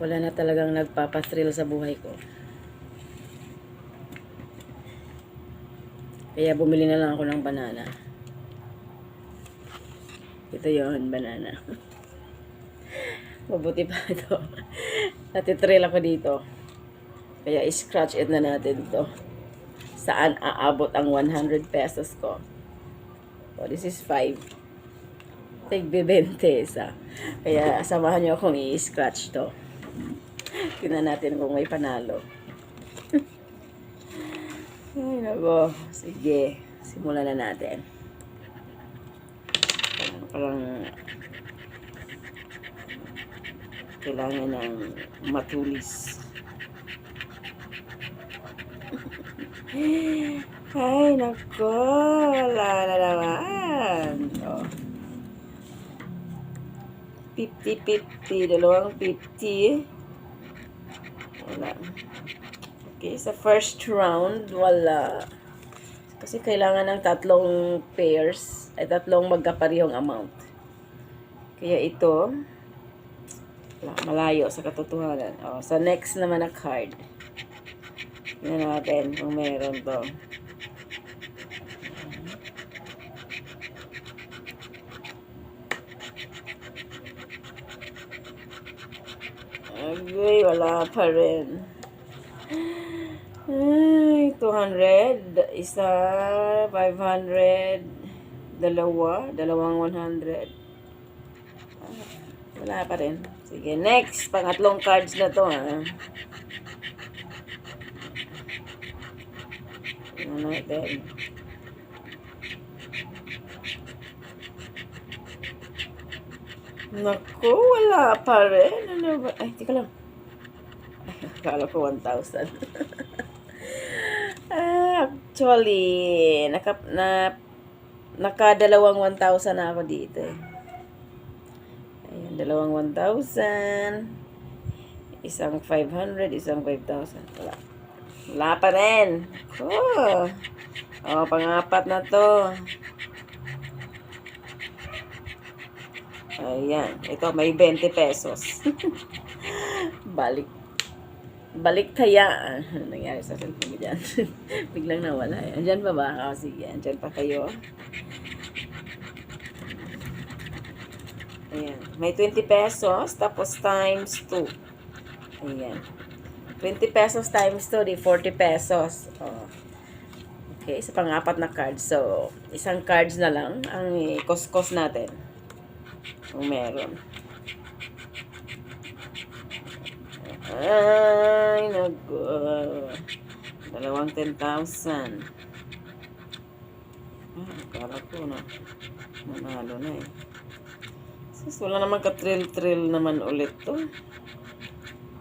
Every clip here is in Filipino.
Wala na talagang nagpapathrill sa buhay ko. Kaya bumili na lang ako ng banana. Ito yon banana. Mabuti pa ito. Natitrail ako dito. Kaya scratch it na natin to. Saan aabot ang 100 pesos ko? So, this is 5. Tigbe 20 isa. Kaya samahan nyo akong i-scratch to. Tingnan natin kung may panalo. Ay, nako. Sige. Simulan na natin. Parang kailangan ng matulis. Ay, nako. Wala na naman. Oh. 50-50. Dalawang 50. Wala. Okay, sa first round, wala. Kasi kailangan ng tatlong pairs, ay tatlong magkaparehong amount. Kaya ito, malayo sa katotohanan. Oh, sa next naman na card. Tingnan natin kung meron to. Agay, wala pa rin. Ay, 200. Isa, 500. Dalawang 100. Wala pa rin. Sige, next. Pangatlong cards na to, ha. Ano natin? Naku, wala pa rin. Ano ba? Ay, tika lang. Ay, akala ko 1,000. Actually, nakadalawang 1,000 na ako dito, eh. Ayan, dalawang 1,000. Isang 500, isang 5,000. Wala. Wala pa rin. Oh, pang-apat na to. Ayan. Ito, may 20 pesos. Balik kaya. Ano nangyari sa cellphone ko dyan? Biglang nawala. Andyan pa ba? Oh, sige. Andyan pa kayo. Ayan. May 20 pesos. Tapos times 2. Ayan. 20 pesos times 2. Di 40 pesos. Oh. Okay. Sa pang-apat na card. So, isang cards na lang ang i-cost natin. Kung meron. Ay, naku. Dalawang 10,000. Akala ko na. Nanalo na, eh. Sus, wala naman ka-trill naman ulit to.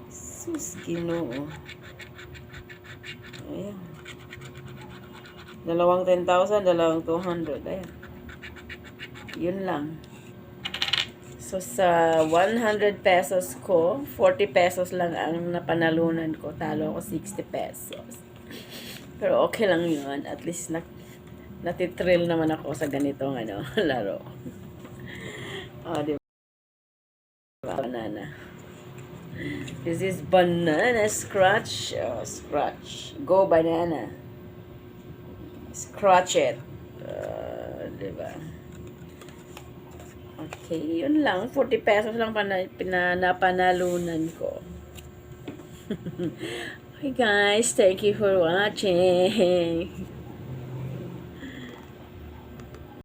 Sus, Ginoo. Ayan. Dalawang 10,000, dalawang 200. Ayan. Yun lang. So, sa 100 pesos ko, 40 pesos lang ang napanalunan ko. Talo ako 60 pesos. Pero okay lang yun. At least natitrill naman ako sa ganitong laro. Oh, di ba? Banana. This is banana scratch. Oh, scratch. Go banana. Scratch it. Di ba? Okay, yun lang. 40 pesos lang napanalunan ko. Okay guys, thank you for watching.